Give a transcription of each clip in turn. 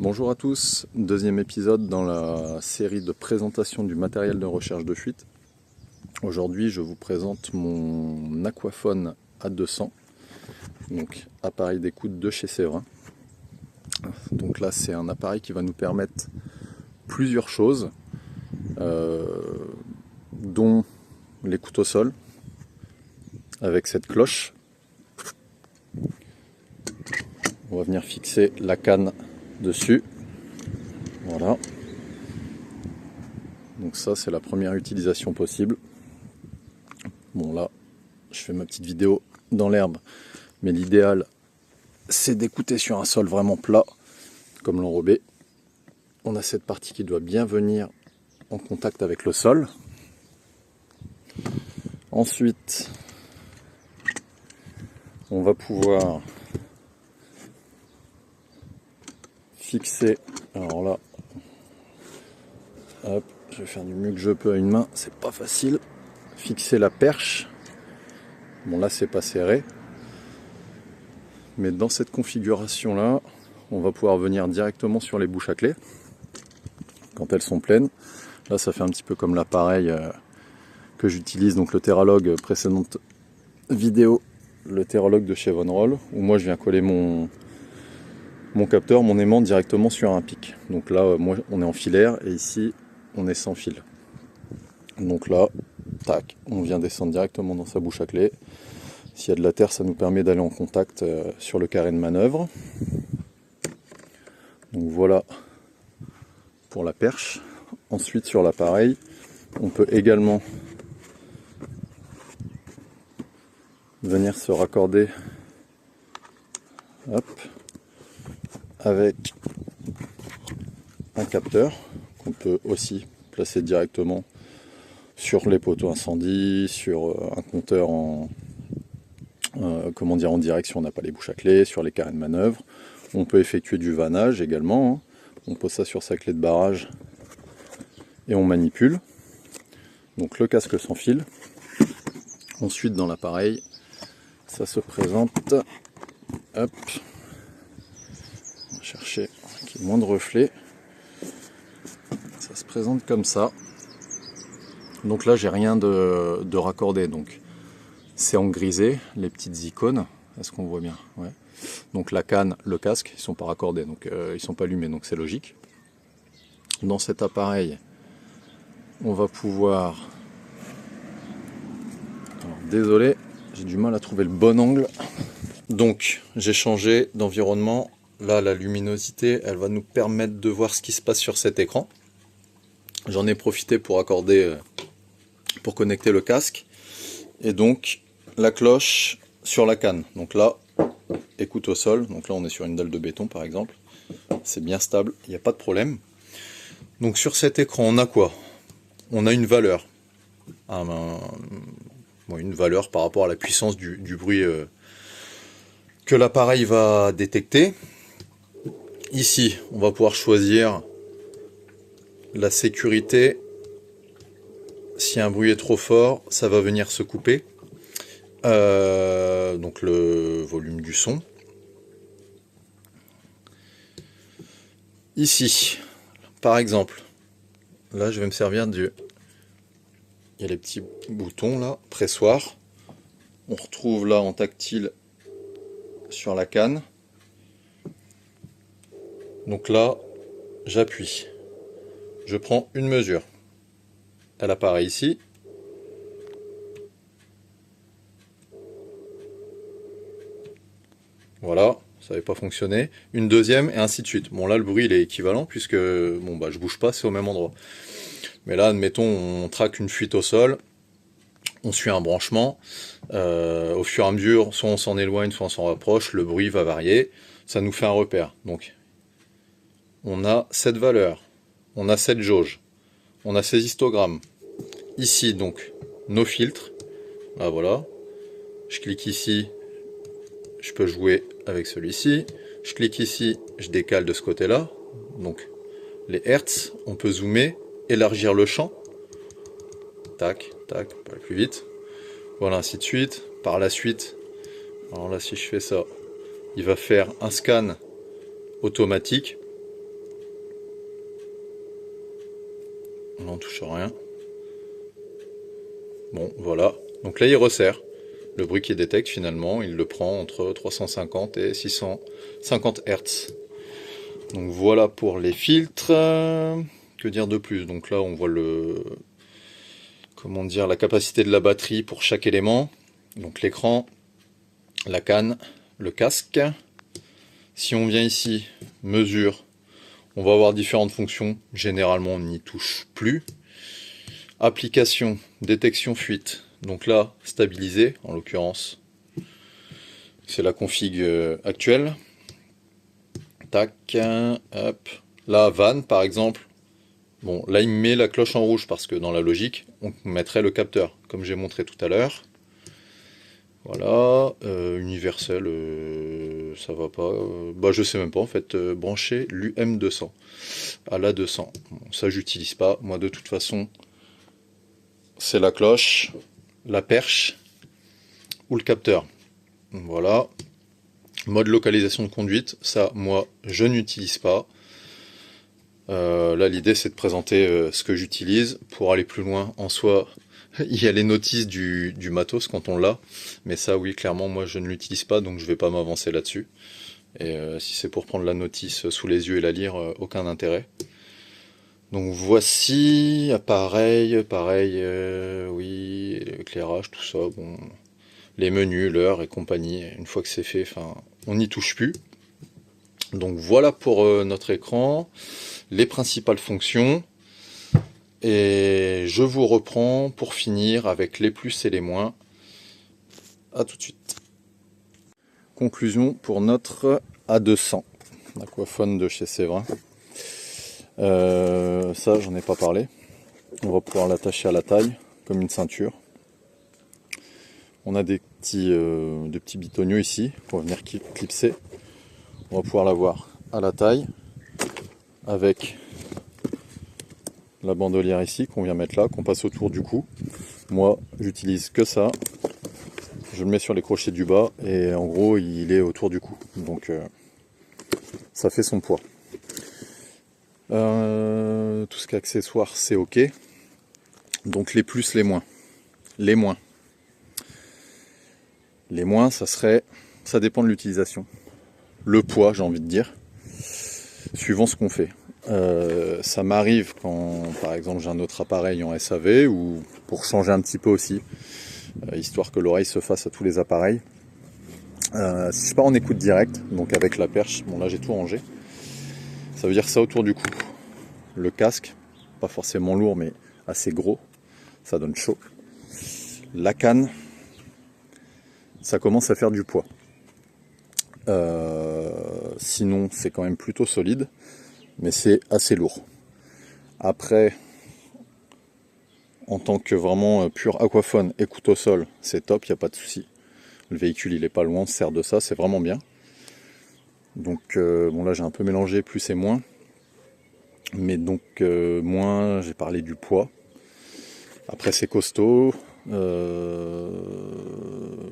Bonjour à tous, deuxième épisode dans la série de présentation du matériel de recherche de fuite. Aujourd'hui je vous présente mon Aquaphone A200, donc appareil d'écoute de chez Séverin. Donc là c'est un appareil qui va nous permettre plusieurs choses, dont l'écoute au sol, avec cette cloche. On va venir fixer la canne dessus, voilà. Donc ça c'est la première utilisation possible. Bon là je fais ma petite vidéo dans l'herbe, mais l'idéal c'est d'écouter sur un sol vraiment plat comme l'enrobé. On a cette partie qui doit bien venir en contact avec le sol. Ensuite on va pouvoir fixer, alors là, hop, je vais faire du mieux que je peux à une main, c'est pas facile. Fixer la perche, bon là c'est pas serré, mais dans cette configuration là, on va pouvoir venir directement sur les bouches à clé, quand elles sont pleines. Là ça fait un petit peu comme l'appareil que j'utilise, donc le Theralog, précédente vidéo, le Theralog de chez Von Roll, où moi je viens coller mon capteur, mon aimant directement sur un pic. Donc là, moi, on est en filaire et ici, on est sans fil. Donc là, tac, on vient descendre directement dans sa bouche à clé. S'il y a de la terre, ça nous permet d'aller en contact sur le carré de manœuvre. Donc voilà pour la perche. Ensuite, sur l'appareil, on peut également venir se raccorder, hop, avec un capteur qu'on peut aussi placer directement sur les poteaux incendie, sur un compteur en direct si on n'a pas les bouches à clé, sur les carrés de manœuvre. On peut effectuer du vannage également, hein. On pose ça sur sa clé de barrage et on manipule. Donc le casque sans fil. Ensuite dans l'appareil, ça se présente, hop, on va chercher qu'il y ait moins de reflets. Ça se présente comme ça. Donc là j'ai rien de raccordé, donc c'est en grisé, les petites icônes. Est-ce qu'on voit bien? Ouais. Donc la canne, le casque, ils sont pas raccordés, donc ils sont pas allumés, donc c'est logique. Dans cet appareil, on va pouvoir... Alors, désolé, j'ai du mal à trouver le bon angle. Donc j'ai changé d'environnement. Là la luminosité, elle va nous permettre de voir ce qui se passe sur cet écran. J'en ai profité pour accorder, pour connecter le casque. Et donc la cloche sur la canne. Donc là, écoute au sol. Donc là on est sur une dalle de béton par exemple. C'est bien stable, il n'y a pas de problème. Donc sur cet écran on a quoi? On a une valeur. Une valeur par rapport à la puissance du bruit que l'appareil va détecter. Ici on va pouvoir choisir la sécurité. Si un bruit est trop fort, ça va venir se couper. Donc le volume du son. Ici, par exemple, là je vais me servir du... Il y a les petits boutons là, pressoir. On retrouve là en tactile sur la canne. Donc là, j'appuie. Je prends une mesure. Elle apparaît ici. Voilà, ça n'avait pas fonctionné. Une deuxième et ainsi de suite. Bon là le bruit il est équivalent puisque bon bah je bouge pas, c'est au même endroit. Mais là admettons on traque une fuite au sol, on suit un branchement, au fur et à mesure soit on s'en éloigne, soit on s'en rapproche, le bruit va varier, ça nous fait un repère. Donc on a cette valeur, on a cette jauge, on a ces histogrammes. Ici donc nos filtres, là voilà, je clique ici, je peux jouer avec celui-ci, je clique ici, je décale de ce côté-là, donc les hertz, on peut zoomer, élargir le champ, tac, tac, pas plus vite, voilà ainsi de suite. Par la suite, alors là si je fais ça, il va faire un scan automatique On n'en touche à rien. Bon, voilà. Donc là, il resserre. Le bruit qu'il détecte, finalement, il le prend entre 350 et 650 Hz. Donc voilà pour les filtres. Que dire de plus? Donc là, on voit comment dire, la capacité de la batterie pour chaque élément. Donc l'écran, la canne, le casque. Si on vient ici, mesure, on va avoir différentes fonctions. Généralement, on n'y touche plus. Application, détection fuite. Donc là, stabilisé, en l'occurrence. C'est la config actuelle. Tac, hop. Là, van, par exemple. Bon, là, il me met la cloche en rouge parce que dans la logique, on mettrait le capteur, comme j'ai montré tout à l'heure. Voilà, universel, ça va pas. Bah, je sais même pas en fait. Brancher l'UM200 à l'A200. Bon, ça, j'utilise pas. Moi, de toute façon, c'est la cloche, la perche ou le capteur. Voilà. Mode localisation de conduite, ça, moi, je n'utilise pas. Là, l'idée, c'est de présenter ce que j'utilise. Pour aller plus loin, en soi, il y a les notices du matos quand on l'a. Mais ça, oui, clairement, moi, je ne l'utilise pas, donc je ne vais pas m'avancer là-dessus. Et si c'est pour prendre la notice sous les yeux et la lire, aucun intérêt. Donc voici, pareil, oui, éclairage, tout ça, bon, les menus, l'heure et compagnie. Une fois que c'est fait, enfin, on n'y touche plus. Donc voilà pour notre écran, les principales fonctions. Et je vous reprends pour finir avec les plus et les moins. A tout de suite. Conclusion pour notre A200, Aquaphone de chez Séverin. Ça, j'en ai pas parlé. On va pouvoir l'attacher à la taille, comme une ceinture. On a des petits bitoniaux ici, pour venir clipser. On va pouvoir l'avoir à la taille, avec la bandolière ici, qu'on vient mettre là, qu'on passe autour du cou. Moi, j'utilise que ça. Je le mets sur les crochets du bas, et en gros, il est autour du cou. Donc, ça fait son poids. Tout ce qui est accessoire, c'est ok. Donc les plus, les moins. Les moins. Les moins, ça dépend de l'utilisation. Le poids, j'ai envie de dire, suivant ce qu'on fait. Ça m'arrive quand, par exemple, j'ai un autre appareil en SAV, ou pour changer un petit peu aussi, histoire que l'oreille se fasse à tous les appareils. Si je pars en écoute directe, donc avec la perche, bon là j'ai tout rangé, ça veut dire ça autour du cou. Le casque, pas forcément lourd, mais assez gros, ça donne chaud. La canne, ça commence à faire du poids. Sinon, c'est quand même plutôt solide, mais c'est assez lourd. Après, en tant que vraiment pur aquaphone, écoute au sol, c'est top, il n'y a pas de souci. Le véhicule, il est pas loin, on se sert de ça, c'est vraiment bien. Donc, bon là, j'ai un peu mélangé plus et moins. Mais donc, moins, j'ai parlé du poids. Après, c'est costaud.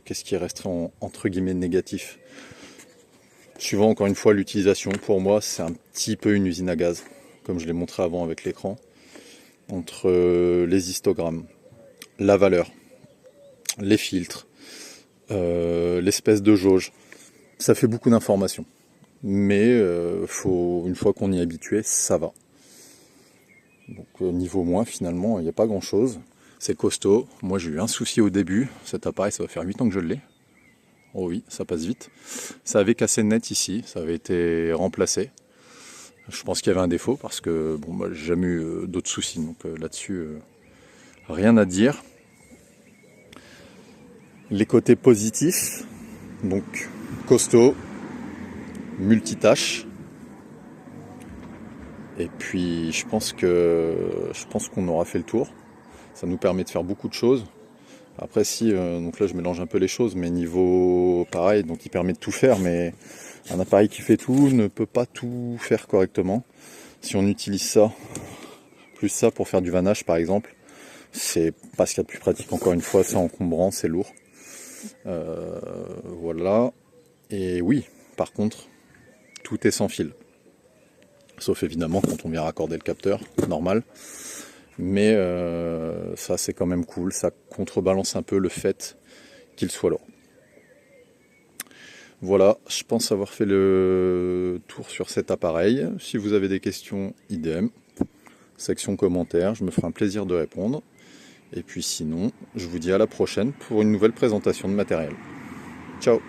Qu'est-ce qui resterait entre guillemets négatif? Suivant encore une fois l'utilisation, pour moi c'est un petit peu une usine à gaz, comme je l'ai montré avant avec l'écran, entre les histogrammes, la valeur, les filtres, l'espèce de jauge, ça fait beaucoup d'informations, mais une fois qu'on y est habitué, ça va. Donc niveau moins, finalement, il n'y a pas grand chose, c'est costaud. Moi j'ai eu un souci au début, cet appareil ça va faire 8 ans que je l'ai. Oh oui, ça passe vite. Ça avait cassé net ici, ça avait été remplacé. Je pense qu'il y avait un défaut parce que bon, bah, j'ai jamais eu d'autres soucis, donc là-dessus, rien à dire. Les côtés positifs, donc costaud, multitâche. Et puis je pense qu'on aura fait le tour. Ça nous permet de faire beaucoup de choses. Après si, donc là je mélange un peu les choses, mais niveau pareil, donc il permet de tout faire, mais un appareil qui fait tout ne peut pas tout faire correctement. Si on utilise ça, plus ça pour faire du vannage par exemple, c'est pas ce qu'il y a de plus pratique, encore une fois, c'est encombrant, c'est lourd. Voilà. Et oui, par contre, tout est sans fil. Sauf évidemment quand on vient raccorder le capteur, normal. Mais ça c'est quand même cool, ça contrebalance un peu le fait qu'il soit lourd. Voilà, je pense avoir fait le tour sur cet appareil. Si vous avez des questions, idem. Section commentaires, je me ferai un plaisir de répondre. Et puis sinon, je vous dis à la prochaine pour une nouvelle présentation de matériel. Ciao!